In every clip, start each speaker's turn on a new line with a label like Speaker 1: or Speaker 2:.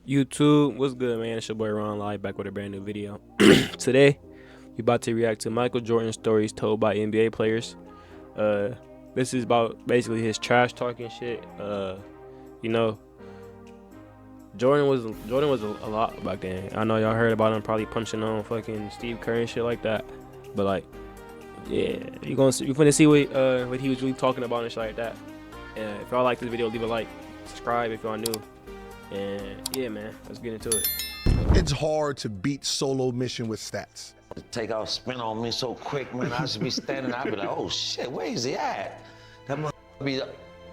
Speaker 1: YouTube, what's good, man? It's your boy Ron Live back with a brand new video. Today, we about to react to Michael Jordan stories told by NBA players. This is about basically his trash talking shit. You know, Jordan was a lot back then. I know y'all heard about him probably punching on fucking Steve Kerr and shit like that. But like, yeah, you finna see what he was really talking about and shit like that. And if y'all like this video, leave a like, subscribe if y'all new. And yeah, man, let's get into it.
Speaker 2: It's hard to beat solo mission with stats.
Speaker 3: Take off spin on me so quick, man. I should be standing there. I'd be like, oh shit, where is he at? That mother be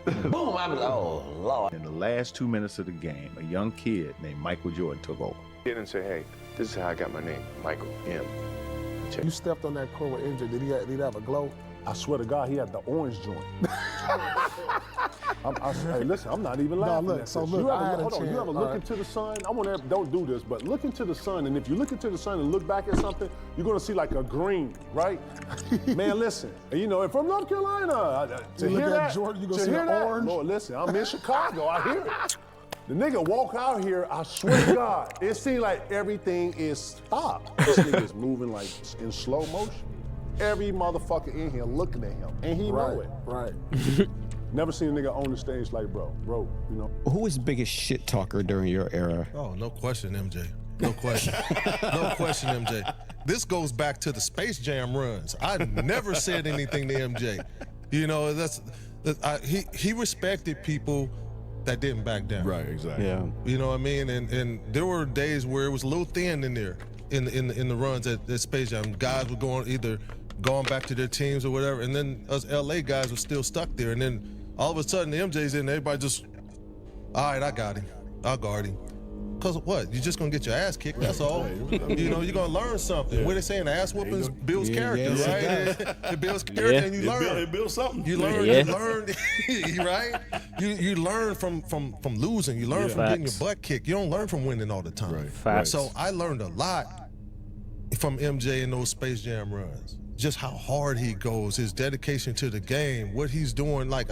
Speaker 3: boom. I'd be like, oh Lord.
Speaker 4: In the last 2 minutes of the game, a young kid named Michael Jordan took over.
Speaker 5: And say, hey, this is how I got my name, Michael M.
Speaker 6: You stepped on that court with MJ. Did he have a glow? I swear to God, he had the orange joint. Hey, listen, I'm not even laughing.
Speaker 7: No, look,
Speaker 6: at
Speaker 7: so
Speaker 6: this.
Speaker 7: look,
Speaker 6: Hold on, you ever look into the sun? Don't do this, but look into the sun, and if you look into the sun and look back at something, you're gonna see like a green, right? Man, listen, and you know, and from North Carolina, to
Speaker 7: you
Speaker 6: hear
Speaker 7: look at
Speaker 6: that,
Speaker 7: Jordan, you gonna
Speaker 6: to
Speaker 7: see
Speaker 6: hear
Speaker 7: an
Speaker 6: that,
Speaker 7: orange?
Speaker 6: Lord, listen, I'm in Chicago, I hear it. The nigga walk out here, I swear to God, it seems like everything is stopped. This nigga's moving like in slow motion. Every motherfucker in here looking at him, and he know it.
Speaker 7: Right.
Speaker 6: Never seen a nigga on the stage like bro, you know?
Speaker 8: Who was the biggest shit talker during your era?
Speaker 9: Oh, no question, MJ. No question. No question, MJ. This goes back to the Space Jam runs. I never said anything to MJ. You know, he respected people that didn't back down.
Speaker 7: Right, exactly.
Speaker 8: Yeah.
Speaker 9: You know what I mean? And there were days where it was a little thin in there in the runs at Space Jam. Guys were going back to their teams or whatever, and then us LA guys were still stuck there. And then all of a sudden the MJ's in, everybody just, all right, I got him. I'll guard him. Cause what? You're just gonna get your ass kicked, that's all. You know, you're gonna learn something. Yeah. What they saying, ass whoopings builds character, right? It builds character and you learn.
Speaker 7: It builds something.
Speaker 9: You learn, you learn, right? You learn from losing. You learn from getting your butt kicked. You don't learn from winning all the time.
Speaker 1: Right.
Speaker 9: So I learned a lot from MJ in those Space Jam runs. Just how hard he goes, his dedication to the game, what he's doing. Like,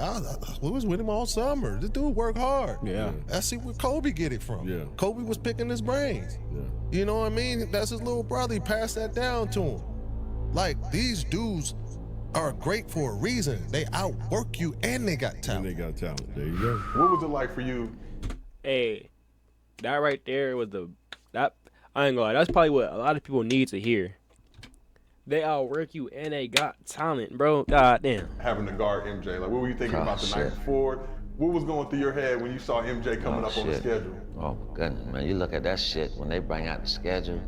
Speaker 9: we was with him all summer. This dude work hard.
Speaker 8: Yeah.
Speaker 9: I see where Kobe get it from.
Speaker 7: Yeah.
Speaker 9: Kobe was picking his brains.
Speaker 7: Yeah.
Speaker 9: You know what I mean? That's his little brother. He passed that down to him. Like, these dudes are great for a reason. They outwork you and they got talent.
Speaker 7: And they got talent. There you go.
Speaker 5: What was it like for you?
Speaker 1: Hey, that right there was I ain't gonna lie, that's probably what a lot of people need to hear. They outwork you and they got talent, bro. God damn.
Speaker 5: Having to guard MJ, like what were you thinking about the night before? What was going through your head when you saw MJ coming up on the schedule?
Speaker 3: Oh goodness, man, you look at that shit when they bring out the schedule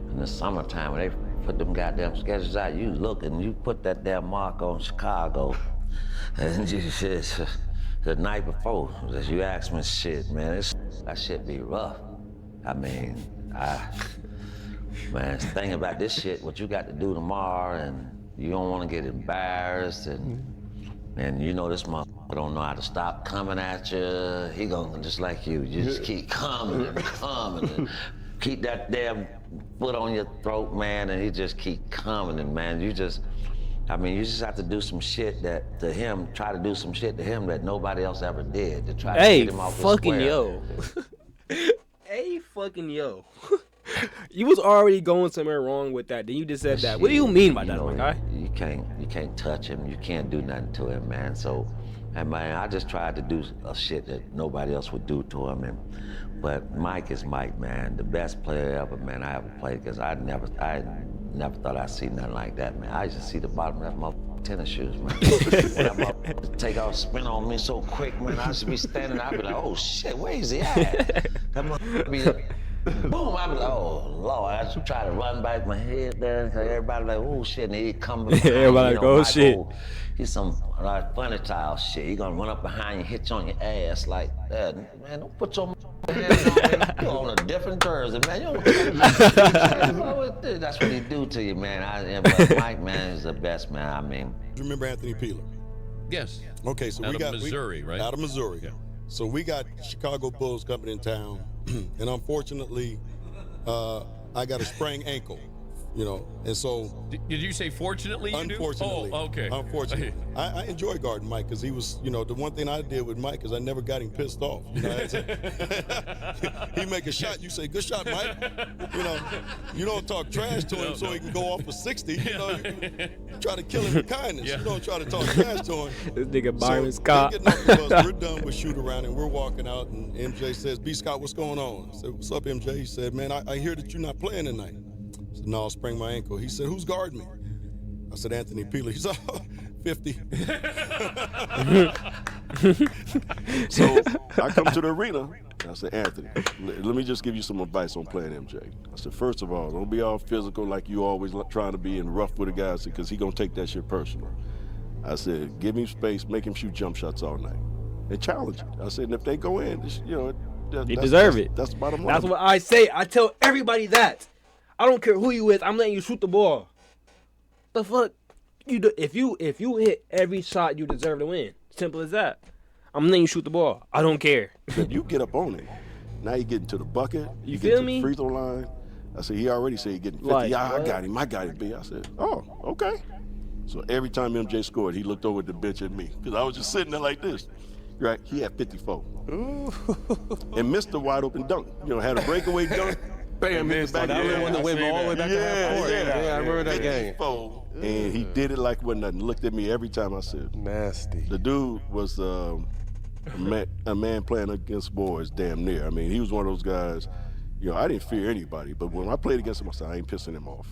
Speaker 3: in the summertime when they put them goddamn schedules out. You look and you put that damn mark on Chicago, and you shit the night before. You ask me shit, man. That shit be rough. I mean, man, the thing about this shit, what you got to do tomorrow, and you don't want to get embarrassed, and you know this motherfucker don't know how to stop coming at you. He gonna just like you just keep coming and coming, and keep that damn foot on your throat, man, and he just keep coming, and man, you just have to do some shit try to do some shit to him that nobody else ever did to try to get him off the square.
Speaker 1: Yo. Hey, fucking yo. You was already going somewhere wrong with that. Then you just said that. What do you mean by that, my guy?
Speaker 3: You can't touch him. You can't do nothing to him, man. So, and man, I just tried to do a shit that nobody else would do to him. But Mike is Mike, man. The best player ever, man, I ever played. Cause I never thought I'd see nothing like that, man. I used to see the bottom of that motherfucking tennis shoes, man. That motherfucker take off spin on me so quick, man. I should be standing there. I'd be like, oh shit, where is he at? That motherfucker be boom, I was like, oh Lord, I just try to run back my head there, so everybody like, oh shit, and he come behind
Speaker 1: everybody like, oh shit.
Speaker 3: He's some funny style shit. He gonna run up behind you, hit you on your ass like that. Man, don't put your hands on me. You're on a different jersey, man. That's what he do to you, man. But Mike, man, is the best, man. I mean.
Speaker 7: You remember Anthony Peeler?
Speaker 10: Yes.
Speaker 7: Okay, so
Speaker 10: out of Missouri, right?
Speaker 7: Out of Missouri. Yeah. So we got Chicago Bulls coming in town, and unfortunately, I got a sprained ankle you know. And so,
Speaker 10: Did you say fortunately?
Speaker 7: unfortunately,
Speaker 10: Oh, okay.
Speaker 7: Unfortunately, I enjoy guarding Mike because he was, you know, the one thing I did with Mike is I never got him pissed off. You know, he make a shot, you say, "Good shot, Mike." You know, you don't talk trash to him so he can go off for 60. You know, you try to kill him with kindness. You don't try to talk trash to him.
Speaker 1: This nigga Byron
Speaker 7: So,
Speaker 1: Scott.
Speaker 7: getting off the bus, we're done with shoot around and we're walking out, and MJ says, "B. Scott, what's going on?" I said, "What's up, MJ?" He said, "Man, I hear that you're not playing tonight." I said, "No, I sprained my ankle." He said, "Who's guarding me?" I said, "Anthony Peeler." He said, "Oh, 50.
Speaker 11: So I come to the arena, and I said, "Anthony, let me just give you some advice on playing MJ. I said, first of all, don't be all physical like you always trying to be and rough with a guy because he gonna take that shit personal. I said, give him space, make him shoot jump shots all night, and challenge it. I said, and if they go in, you know,
Speaker 1: You deserve it.
Speaker 11: That's the bottom line.
Speaker 1: That's what I say. I tell everybody that. I don't care who you with. I'm letting you shoot the ball. The fuck? If you hit every shot, you deserve to win. Simple as that. I'm letting you shoot the ball. I don't care.
Speaker 11: If you get up on it, now you get into the bucket.
Speaker 1: You
Speaker 11: get
Speaker 1: feel
Speaker 11: to
Speaker 1: me?
Speaker 11: the free throw line. I said, he already said he getting 50.
Speaker 1: Like,
Speaker 11: yeah,
Speaker 1: what?
Speaker 11: I got him, B. I said, oh, okay. So every time MJ scored, he looked over at the bench at me because I was just sitting there like this. Right? He had 54. And missed a wide open dunk. You know, had a breakaway dunk. Bam, in the back.
Speaker 6: That was the one that went all the way back to half court. Yeah, I remember that game.
Speaker 11: 54. And he did it like it wasn't nothing. Looked at me every time I said.
Speaker 6: Nasty.
Speaker 11: The dude was a man playing against boys damn near. I mean, he was one of those guys, you know, I didn't fear anybody, but when I played against him, I said, I ain't pissing him off.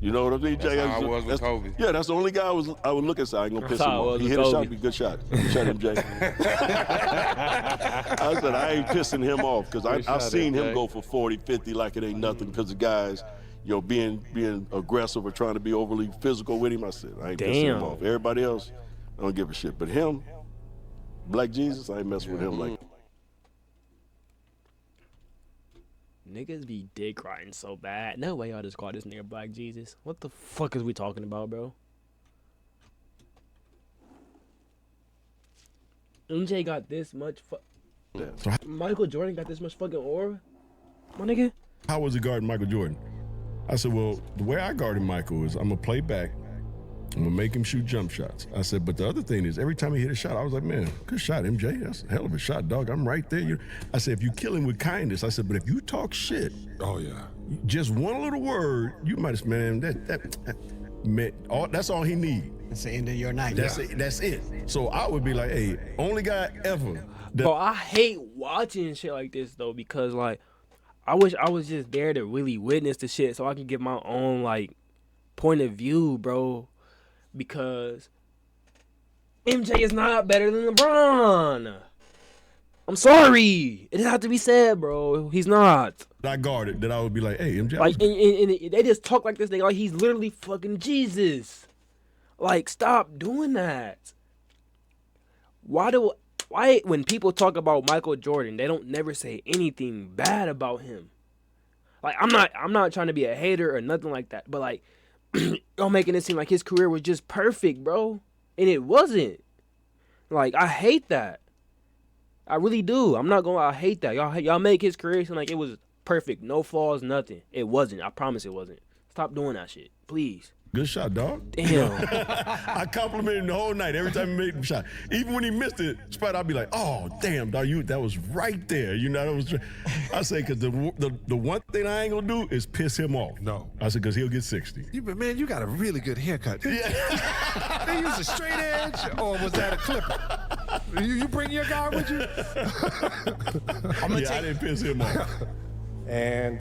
Speaker 11: You know what I mean, Jay?
Speaker 12: That's how I was with Kobe.
Speaker 11: Yeah, that's the only guy I would look at and say, I ain't gonna piss him off. He hit a shot, be good shot. Good shot, MJ. I said, I ain't pissing him off because I've seen him go for 40, 50 like it ain't nothing because the guys, you know, being aggressive or trying to be overly physical with him. I said, I ain't pissing him off. Everybody else, I don't give a shit. But him, Black Jesus, I ain't messing with him like that.
Speaker 1: Niggas be dick riding so bad. No way y'all just call this nigga Black Jesus. What the fuck is we talking about, bro? MJ got this much Michael Jordan got this much fucking aura? My nigga?
Speaker 13: How was he guarding Michael Jordan? I said, well, the way I guarded Michael is I'm going to play back. I'm going to make him shoot jump shots. I said, but the other thing is every time he hit a shot, I was like, man, good shot, MJ. That's a hell of a shot, dog. I'm right there. I said, if you kill him with kindness, I said, but if you talk shit,
Speaker 7: oh yeah,
Speaker 13: just one little word, you might have, man, that's all he need.
Speaker 14: It's the end of your night.
Speaker 13: That's it. So I would be like, hey, only guy ever.
Speaker 1: Bro, I hate watching shit like this though because like I wish I was just there to really witness the shit so I can get my own like point of view, bro. Because MJ is not better than LeBron. I'm sorry. It has to be said, bro. He's not.
Speaker 13: I guarded that I would be like, hey, MJ.
Speaker 1: Like, and they just talk like this nigga like he's literally fucking Jesus. Like, stop doing that. Why when people talk about Michael Jordan, they don't never say anything bad about him? Like, I'm not trying to be a hater or nothing like that, but like, y'all making it seem like his career was just perfect, bro. And it wasn't. Like, I hate that. I really do. I'm not gonna lie, I hate that. Y'all make his career seem like it was perfect. No flaws, nothing. It wasn't. I promise it wasn't. Stop doing that shit. Please.
Speaker 13: Good shot, dog.
Speaker 1: Damn.
Speaker 13: I complimented him the whole night every time he made the shot. Even when he missed it, Spot, I'd be like, oh, damn, dog, that was right there. You know, I say, because the one thing I ain't going to do is piss him off.
Speaker 7: No.
Speaker 13: I said, because he'll get 60.
Speaker 12: Man, you got a really good haircut. Yeah. They use a straight edge, or was that a clipper? You bring your guy with you?
Speaker 13: I didn't piss him off.
Speaker 15: And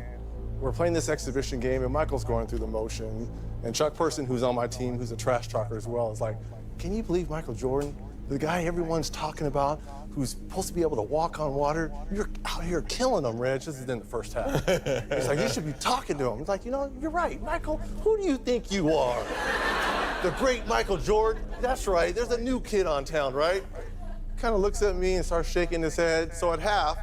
Speaker 15: we're playing this exhibition game, and Michael's going through the motion. And Chuck Person, who's on my team, who's a trash talker as well, is like, can you believe Michael Jordan, the guy everyone's talking about, who's supposed to be able to walk on water? You're out here killing him, Reg. This is in the first half. He's like, you should be talking to him. He's like, you know, you're right, Michael. Who do you think you are? The great Michael Jordan? That's right. There's a new kid on town, right? Kind of looks at me and starts shaking his head. So at half,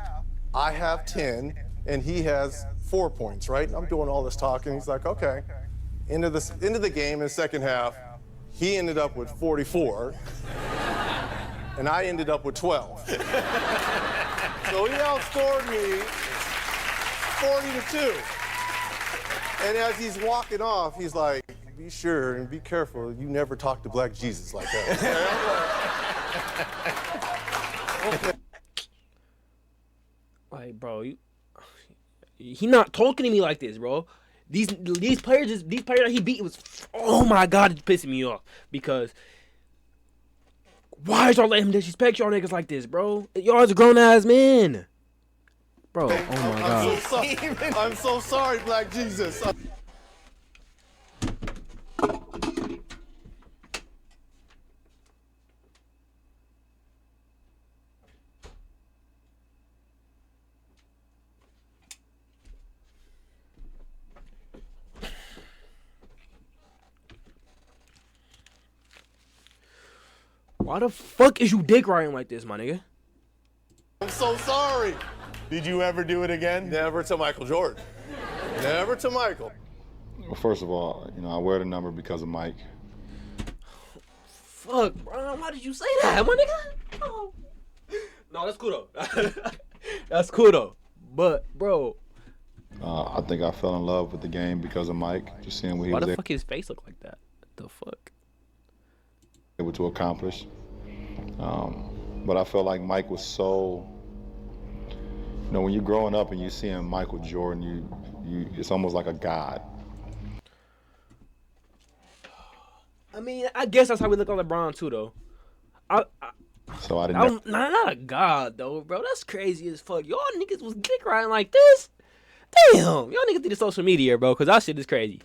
Speaker 15: I have 10, and he has 4 points, right? And I'm doing all this talking. He's like, okay. Into the game in the second half, he ended up with 44, and I ended up with 12. So he outscored me 40-2. And as he's walking off, he's like, be sure and be careful. You never talk to Black Jesus like that.
Speaker 1: Like, bro, he not talking to me like this, bro. These players that he beat was, oh my God, it's pissing me off. Because why y'all let him disrespect y'all niggas like this, bro? Y'all is a grown ass man, bro. Oh my God.
Speaker 15: I'm so sorry, Black Jesus.
Speaker 1: Why the fuck is you dick riding like this, my nigga?
Speaker 15: I'm so sorry.
Speaker 14: Did you ever do it again?
Speaker 15: Never to Michael Jordan. Never to Michael.
Speaker 16: Well, first of all, I wear the number because of Mike.
Speaker 1: Fuck, bro. Why did you say that, my nigga? Oh. No, that's cool though. That's cool though. But, bro.
Speaker 16: I think I fell in love with the game because of Mike. Just seeing what he
Speaker 1: Why
Speaker 16: was
Speaker 1: the fuck his face look like that? What the fuck?
Speaker 16: able to accomplish. But I felt like Mike was so, when you're growing up and you seeing Michael Jordan, it's almost like a god.
Speaker 1: I mean, I guess that's how we look on LeBron too, though.
Speaker 16: So I didn't.
Speaker 1: Not a god though, bro. That's crazy as fuck. Y'all niggas was dick riding like this. Damn, y'all niggas need the social media, bro, because that shit is crazy.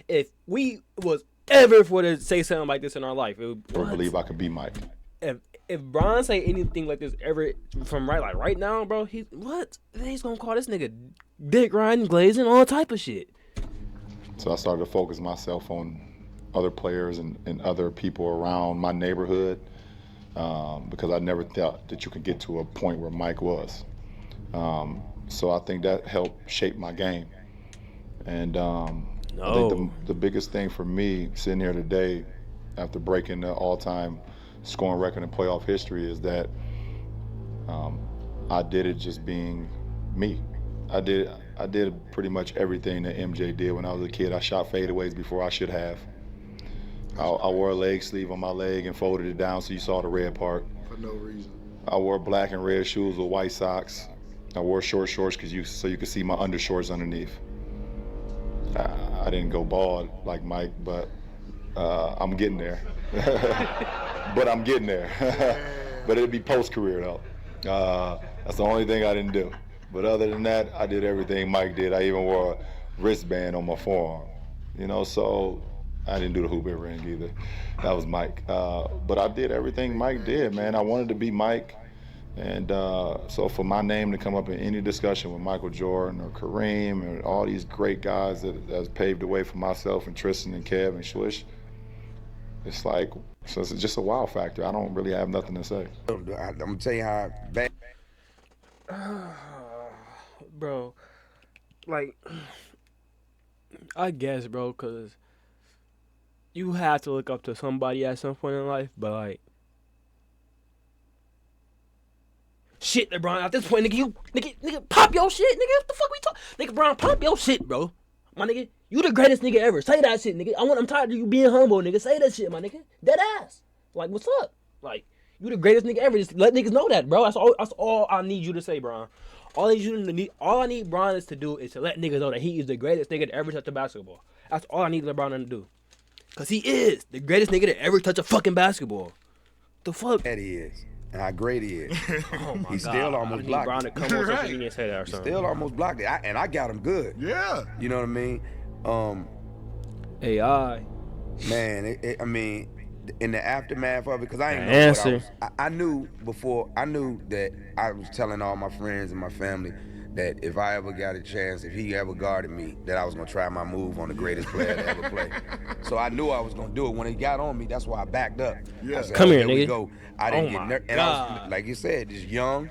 Speaker 1: If we was ever for to say something like this in our life,
Speaker 16: I believe I could be Mike.
Speaker 1: If Bron say anything like this ever from right now, bro, he's gonna call this nigga dick riding, glazing, all type of shit.
Speaker 16: So I started to focus myself on other players and other people around my neighborhood because I never thought that you could get to a point where Mike was. So I think that helped shape my game. And I think the biggest thing for me sitting here today after breaking the all-time scoring record in playoff history is that I did it just being me. I did pretty much everything that MJ did when I was a kid. I shot fadeaways before I should have. I wore a leg sleeve on my leg and folded it down so you saw the red part.
Speaker 2: For no reason.
Speaker 16: I wore black and red shoes with white socks. I wore short shorts so you could see my undershorts underneath. I didn't go bald like Mike, but I'm getting there. But I'm getting there. But it'd be post-career though. That's the only thing I didn't do. But other than that, I did everything Mike did. I even wore a wristband on my forearm. So I didn't do the hoop ring either. That was Mike. But I did everything Mike did, man. I wanted to be Mike. And so for my name to come up in any discussion with Michael Jordan or Kareem and all these great guys that has paved the way for myself and Tristan and Kev and Swish, it's like, so it's just a wow factor. I don't really have nothing to say.
Speaker 17: I'm gonna tell you how bad.
Speaker 1: Bro, like, I guess, bro, because you have to look up to somebody at some point in life, but like, shit, LeBron, at this point, nigga, pop your shit, nigga. What the fuck we talk? Nigga, Bron, pop your shit, bro. My nigga, you the greatest nigga ever. Say that shit, nigga. I'm tired of you being humble, nigga. Say that shit, my nigga. Dead ass. Like, what's up? Like, you the greatest nigga ever. Just let niggas know that, bro. That's all I need you to say, Bron. All I need Bron is to do is to let niggas know that he is the greatest nigga to ever touch a basketball. That's all I need LeBron to do. Cause he is the greatest nigga to ever touch a fucking basketball. The fuck?
Speaker 17: That he is. And how great he is.
Speaker 1: Oh my
Speaker 17: He's
Speaker 1: God.
Speaker 17: still almost blocked.
Speaker 1: Bron to come on social media and say that or
Speaker 17: He's
Speaker 1: something.
Speaker 17: still almost blocked it. I got him good.
Speaker 2: Yeah.
Speaker 17: You know what I mean?
Speaker 1: AI.
Speaker 17: Man, I mean, in the aftermath of it, because I ain't know
Speaker 1: answer.
Speaker 17: what I knew before. I knew that I was telling all my friends and my family that if I ever got a chance, if he ever guarded me, that I was gonna try my move on the greatest player to ever play. So I knew I was gonna do it. When he got on me, that's why I backed up.
Speaker 2: Yeah.
Speaker 17: I said,
Speaker 1: Come here,
Speaker 17: here we
Speaker 1: nigga.
Speaker 17: go. I didn't get nervous. And I was,
Speaker 1: God.
Speaker 17: like you said, just young,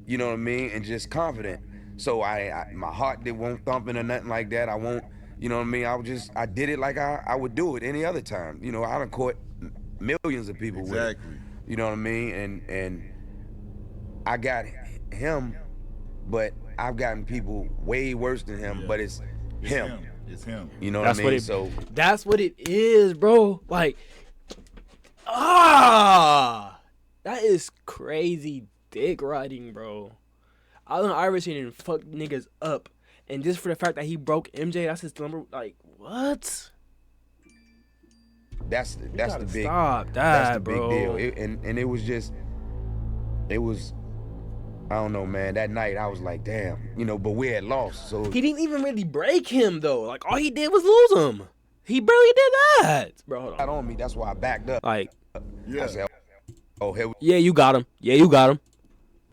Speaker 17: you know what I mean, and just confident. So my heart won't thumping or nothing like that. I won't, you know what I mean. I did it like I would do it any other time. I done caught millions of people with it. You know what I mean? And I got him, but I've gotten people way worse than him, but it's him.
Speaker 4: It's him.
Speaker 17: You know
Speaker 1: That's
Speaker 17: what I mean?
Speaker 1: what it. That's what it is, bro. Like, that is crazy dick riding, bro. Allen Iverson and fucked niggas up, and just for the fact that he broke MJ, that's his number. Like, what?
Speaker 17: That's the big.
Speaker 1: Stop that,
Speaker 17: that's the
Speaker 1: bro.
Speaker 17: big deal. And it was just, it was. I don't know, man. That night I was like, damn, you know. But we had lost, so
Speaker 1: He didn't even really break him though. Like, all he did was lose him. He barely did that, bro. Hold
Speaker 17: got on me. That's why I backed up.
Speaker 1: Like,
Speaker 17: I said, oh, here we
Speaker 1: yeah, you got him. Yeah, you got him.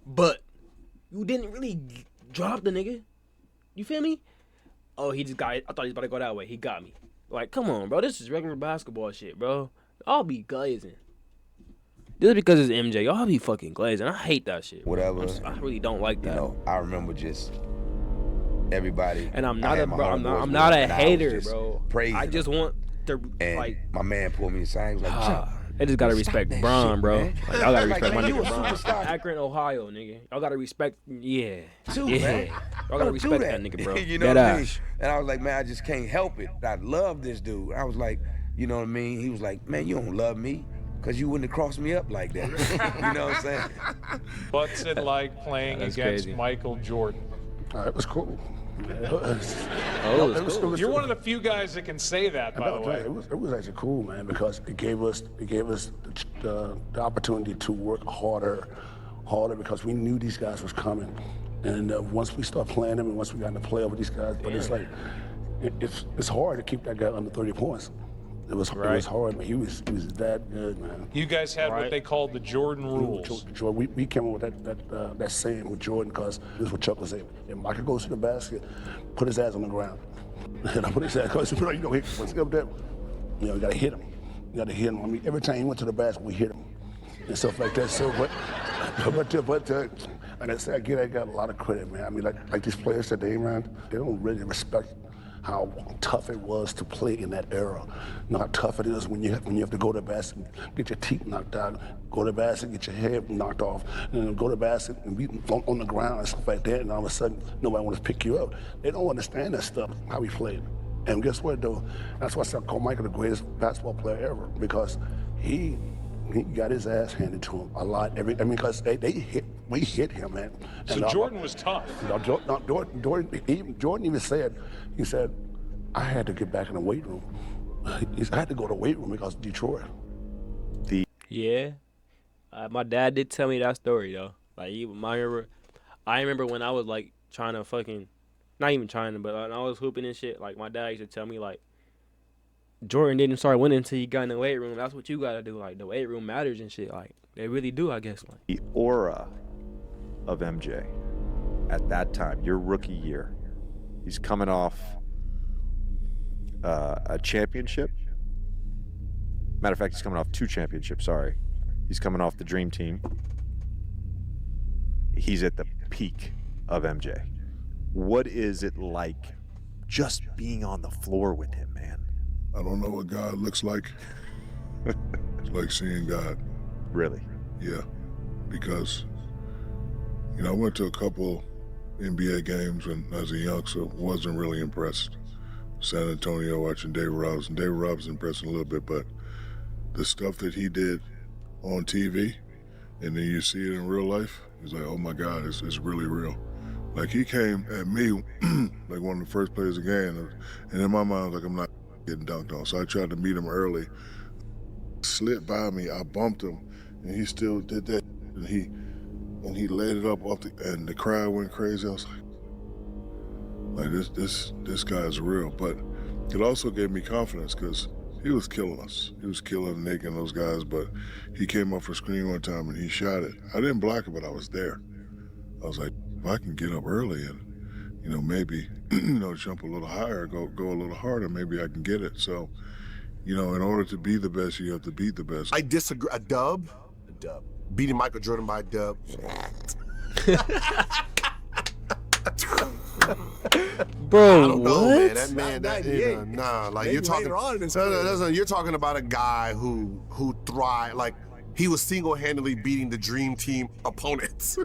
Speaker 1: But you didn't really drop the nigga. You feel me? Oh, he just got it. I thought he was about to go that way. He got me. Like, come on, bro. This is regular basketball shit, bro. I'll be glazing. Just because it's MJ, y'all be fucking glazing. I hate that shit. Bro.
Speaker 17: Whatever.
Speaker 1: I really don't like that.
Speaker 17: You know, I remember just everybody.
Speaker 1: And I'm not I'm not a hater, bro. I just want to
Speaker 17: like. My man pulled me aside. He was like, Chuck,
Speaker 1: they just gotta respect Bron, bro.
Speaker 17: Man.
Speaker 1: Like, y'all gotta respect my
Speaker 17: man, you
Speaker 1: nigga
Speaker 17: a
Speaker 1: Bron.
Speaker 17: superstar.
Speaker 1: Akron, Ohio, nigga. Y'all gotta respect, yeah.
Speaker 17: Too,
Speaker 1: yeah.
Speaker 17: man.
Speaker 1: Y'all gotta
Speaker 17: Don't
Speaker 1: respect
Speaker 17: do
Speaker 1: that nigga, bro.
Speaker 17: You know
Speaker 1: Dead
Speaker 17: what I mean?
Speaker 1: ass.
Speaker 17: And I was like, man, I just can't help it. I love this dude. I was like, you know what I mean? He was like, man, you don't love me because you wouldn't have crossed me up like that. You know what I'm saying?
Speaker 18: What's it like playing
Speaker 1: That's
Speaker 18: against
Speaker 1: crazy.
Speaker 18: Michael Jordan?
Speaker 6: It was cool.
Speaker 18: You're one of the few guys that can say that, by the way.
Speaker 6: It was actually cool, man, because it gave us the opportunity to work harder because we knew these guys was coming, and once we start playing them and once we got in the play with these guys, but it's like it's hard to keep that guy under 30 points. It was hard, man. He was that good, man.
Speaker 18: You guys had what they called the Jordan rules.
Speaker 6: We came up with that saying with Jordan because this is what Chuck was saying. If Michael goes to the basket, put his ass on the ground. And I put his ass, because you know, once he up there, you know, you gotta hit him. You gotta hit him. I mean, every time he went to the basket, we hit him and stuff like that. So, but and I say I got a lot of credit, man. I mean, like these players today, man, they don't really respect how tough it was to play in that era. You know how tough it is when you have to go to the basket, get your teeth knocked out, go to the basket, get your head knocked off, and then go to the basket and be on the ground and stuff like that, and all of a sudden nobody wants to pick you up. They don't understand that stuff, how we played. And guess what, though? That's why I call Michael the greatest basketball player ever, because he got his ass handed to him a lot. Because we hit him, man.
Speaker 18: So Jordan was tough.
Speaker 6: Jordan even said, he said, I had to get back in the weight room. I had to go to the weight room because of Detroit.
Speaker 1: Yeah. My dad did tell me that story, though. Like, I remember when I was, like, trying to fucking, not even trying to, but when I was hooping and shit, like, my dad used to tell me, like, Jordan didn't start winning until he got in the weight room. That's what you got to do. Like, the weight room matters and shit. Like, they really do, I guess. Like,
Speaker 19: the aura of MJ at that time, your rookie year, he's coming off a championship. Matter of fact, he's coming off 2 championships, sorry. He's coming off the Dream Team. He's at the peak of MJ. What is it like just being on the floor with him, man?
Speaker 20: I don't know what God looks like. It's like seeing God.
Speaker 19: Really?
Speaker 20: Yeah, because, you know, I went to a couple NBA games and as a youngster, wasn't really impressed. San Antonio watching David Robinson. David Robinson impressed me a little bit, but the stuff that he did on TV, and then you see it in real life, it's like, oh my God, it's really real. Like, he came at me like one of the first plays of the game, and in my mind, I was like, I'm not getting dunked on. So I tried to meet him early. Slid by me, I bumped him, and he still did that. And he laid it up off and the crowd went crazy. I was like this guy's real. But it also gave me confidence because he was killing us. He was killing Nick and those guys, but he came up for screen one time and he shot it. I didn't block it, but I was there. I was like, if I can get up early and, you know, maybe, you know, jump a little higher, go a little harder, maybe I can get it. So, you know, in order to be the best, you have to beat the best.
Speaker 2: I disagree. A dub. Beating Michael Jordan by a dub.
Speaker 1: Bro,
Speaker 2: I don't know,
Speaker 1: what?
Speaker 2: man. That man, like you're talking. You're talking about a guy who thrived. Like, he was single-handedly beating the Dream Team opponents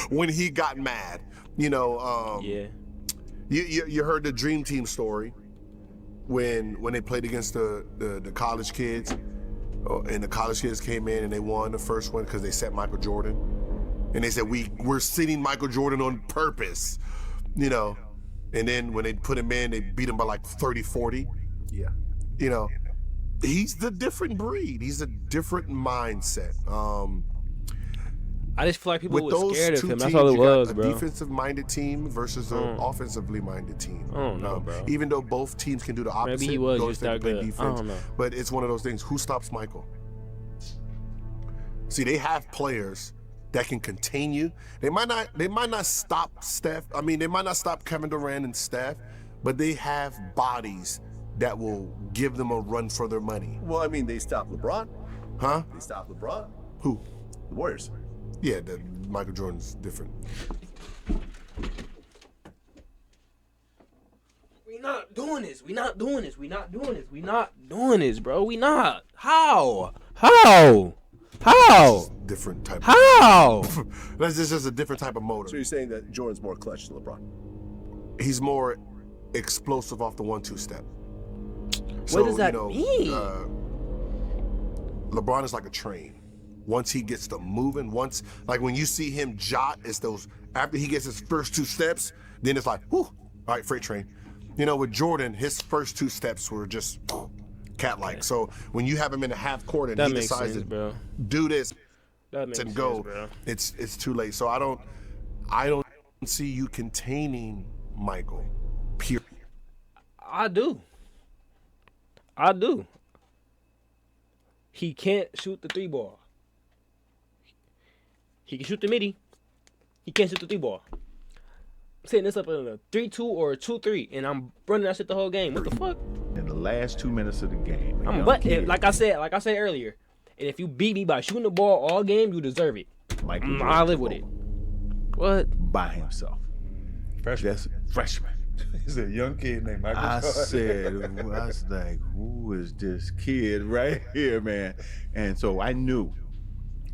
Speaker 2: when he got mad. You know.
Speaker 1: Yeah.
Speaker 2: You heard the Dream Team story. when they played against the college kids, and the college kids came in and they won the first one because they set Michael Jordan, and they said we're sitting Michael Jordan on purpose, you know, and then when they put him in, they beat him by like 30-40.
Speaker 6: Yeah.
Speaker 2: You know, he's the different breed. He's a different mindset.
Speaker 1: I just feel like people
Speaker 2: With
Speaker 1: were
Speaker 2: those
Speaker 1: scared of
Speaker 2: two
Speaker 1: him. That's
Speaker 2: teams,
Speaker 1: all it
Speaker 2: you got
Speaker 1: was,
Speaker 2: a
Speaker 1: bro.
Speaker 2: defensive-minded team versus an offensively-minded team.
Speaker 1: I don't know, bro.
Speaker 2: Even though both teams can do the opposite,
Speaker 1: Maybe he was
Speaker 2: go
Speaker 1: just
Speaker 2: defense,
Speaker 1: that
Speaker 2: play
Speaker 1: good.
Speaker 2: defense.
Speaker 1: I don't know.
Speaker 2: But it's one of those things. Who stops Michael? See, they have players that can contain you. They might not stop Steph. I mean, they might not stop Kevin Durant and Steph, but they have bodies that will give them a run for their money.
Speaker 6: Well, I mean, they stopped LeBron.
Speaker 2: Huh?
Speaker 6: They stopped LeBron.
Speaker 2: Who?
Speaker 6: The Warriors.
Speaker 2: Yeah, Michael Jordan's different.
Speaker 1: We not doing this. We not doing this. We not doing this. We not doing this, bro. We not. How?
Speaker 2: Different type.
Speaker 1: How?
Speaker 2: That's just a different type of motor.
Speaker 6: So you're saying that Jordan's more clutch than LeBron?
Speaker 2: He's more explosive off the 1-2 step.
Speaker 1: What does that mean?
Speaker 2: LeBron is like a train. Once he gets to moving, like when you see him jot, it's those, after he gets his first 2 steps, then it's like, whew, all right, freight train. You know, with Jordan, his first 2 steps were just cat-like. So when you have him in the half court and
Speaker 1: That
Speaker 2: he
Speaker 1: makes
Speaker 2: decides
Speaker 1: sense,
Speaker 2: to
Speaker 1: bro.
Speaker 2: do this
Speaker 1: That makes
Speaker 2: and go,
Speaker 1: sense, bro.
Speaker 2: it's too late. So I don't see you containing Michael. Period.
Speaker 1: I do. He can't shoot the 3-ball. He can shoot the midi. He can't shoot the 3-ball. I'm setting this up in a 3-2 or a 2-3, and I'm running that shit the whole game. What the fuck?
Speaker 4: In the last 2 minutes of the game,
Speaker 1: Like I said earlier, and if you beat me by shooting the ball all game, you deserve it. I live with it. What?
Speaker 4: By himself.
Speaker 7: Freshman.
Speaker 4: That's freshman.
Speaker 7: He's a young kid named Michael
Speaker 4: I
Speaker 7: Jordan.
Speaker 4: said, I was like, who is this kid right here, man? And so I knew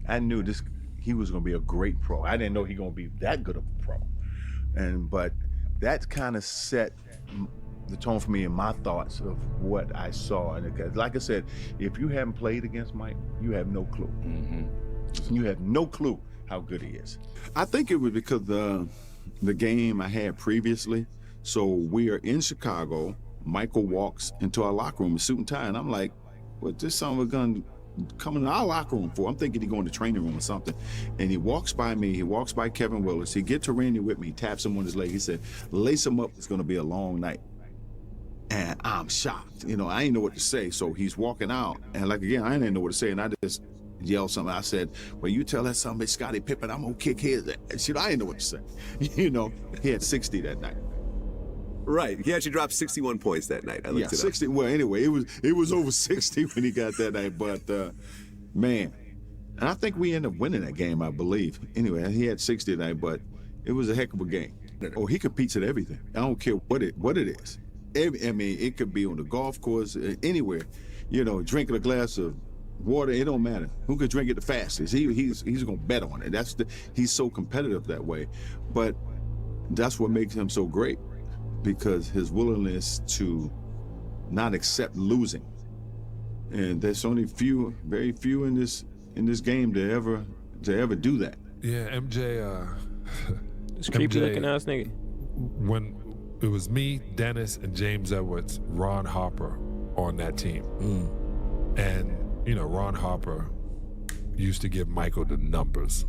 Speaker 4: this. He was gonna be a great pro. I didn't know he gonna be that good of a pro, but that kind of set the tone for me in my thoughts of what I saw. And like I said, if you haven't played against Mike, you have no clue. You have no clue how good he is.
Speaker 21: I think it was because the game I had previously. So we are in Chicago. Michael walks into our locker room in suit and tie, and I'm like, "What this son of a gun coming in our locker room for?" I'm thinking he going to the training room or something. And he walks by me. He walks by Kevin Willis. He get to Randy with me. He taps him on his leg. He said, "Lace him up. It's going to be a long night." And I'm shocked. You know, I didn't know what to say. So he's walking out, and like again, I didn't know what to say, and I just yelled something. I said, "Well, you tell that son of a Scottie Pippen, I'm gonna kick his ass." You know, I didn't know what to say. You know, he had 60 that night.
Speaker 22: Right. He actually dropped 61 points that night. I looked it up.
Speaker 21: 60. Well, anyway, it was over 60 when he got that night. But man, and I think we ended up winning that game, I believe. Anyway, he had 60 that night, but it was a heck of a game. Oh, he competes at everything. I don't care what it is. I mean, it could be on the golf course, anywhere. You know, drinking a glass of water, it don't matter. Who can drink it the fastest? He's gonna bet on it. He's so competitive that way. But that's what makes him so great, because his willingness to not accept losing. And there's only very few in this game to ever do that.
Speaker 23: Yeah, MJ.
Speaker 1: This creepy looking ass nigga.
Speaker 23: When it was me, Dennis, and James Edwards, Ron Harper on that team, and you know Ron Harper used to give Michael the numbers.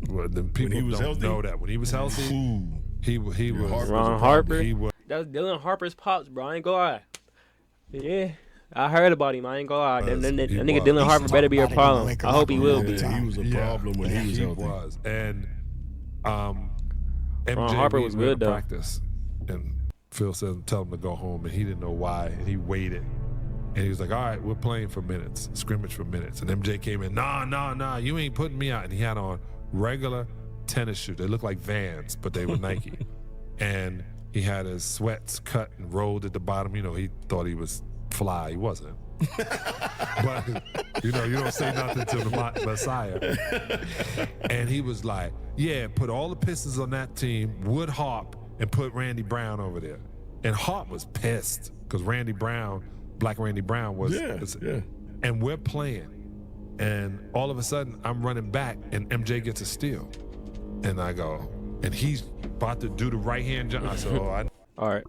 Speaker 23: Well, then people don't know that when he was healthy. He was
Speaker 1: Ron Harper.
Speaker 23: He was.
Speaker 1: That's Dylan Harper's pops, bro. I ain't gonna lie. Yeah, I heard about him. I ain't gonna lie. That nigga Dylan Harper better be a problem. I hope he will be.
Speaker 21: He was a problem when he was healthy.
Speaker 23: He was. And MJ,
Speaker 1: Ron Harper was good though.
Speaker 23: Practice, and Phil said, "Tell him to go home," and he didn't know why, and he waited. And he was like, "All right, we're playing for minutes, scrimmage for minutes." And MJ came in, nah, you ain't putting me out. And he had on regular tennis shoes. They looked like Vans, but they were Nike. And he had his sweats cut and rolled at the bottom. You know, he thought he was fly. He wasn't. But, you know, you don't say nothing to the Messiah. And he was like, yeah, put all the Pistons on that team, Wood Harp, and put Randy Brown over there. And Harp was pissed. because Black Randy Brown was.
Speaker 13: Yeah.
Speaker 23: And we're playing, and all of a sudden I'm running back, and MJ gets a steal, and I go, and he's about to do the right hand jump. I said, oh, I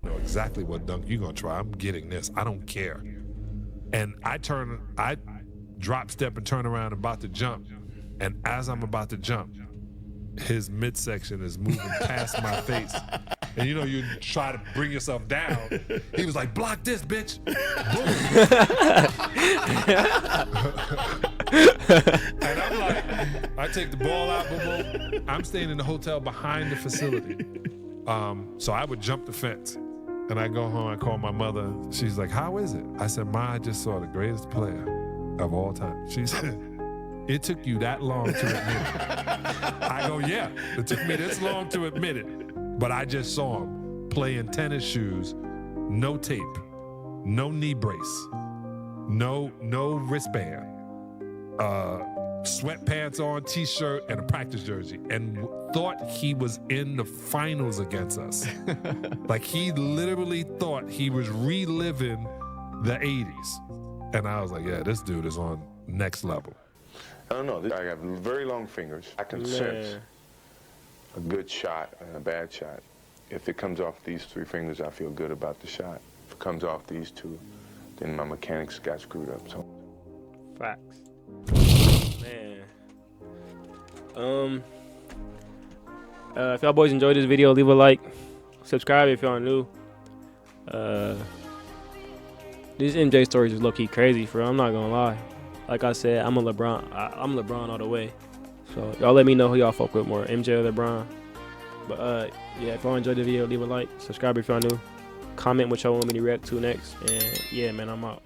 Speaker 23: know exactly what dunk you're gonna try. I'm getting this. I don't care. And I drop step and turn around and about to jump, and as I'm about to jump, his midsection is moving past my face. And you try to bring yourself down. He was like, block this, bitch. And I'm like, I take the ball out, boom. I'm staying in the hotel behind the facility. So I would jump the fence. And I go home, I call my mother. She's like, how is it? I said, Ma, I just saw the greatest player of all time. She said, it took you that long to admit it. I go, yeah, it took me this long to admit it. But I just saw him play in tennis shoes, no tape, no knee brace, no wristband, sweatpants on, t-shirt, and a practice jersey, and thought he was in the finals against us. Like, he literally thought he was reliving the 80s. And I was like, yeah, this dude is on next level.
Speaker 5: I don't know. I have very long fingers. I can sense a good shot and a bad shot. If it comes off these 3 fingers, I feel good about the shot. If it comes off these 2, then my mechanics got screwed up. So.
Speaker 1: Facts. Man. If y'all boys enjoyed this video, leave a like. Subscribe if y'all new. These MJ stories is low-key crazy, for real. I'm not gonna lie. Like I said, I'm a LeBron. I'm LeBron all the way. So y'all let me know who y'all fuck with more, MJ or LeBron. But yeah, if y'all enjoyed the video, leave a like, subscribe if y'all new, comment what y'all want me to react to next, and yeah, man, I'm out.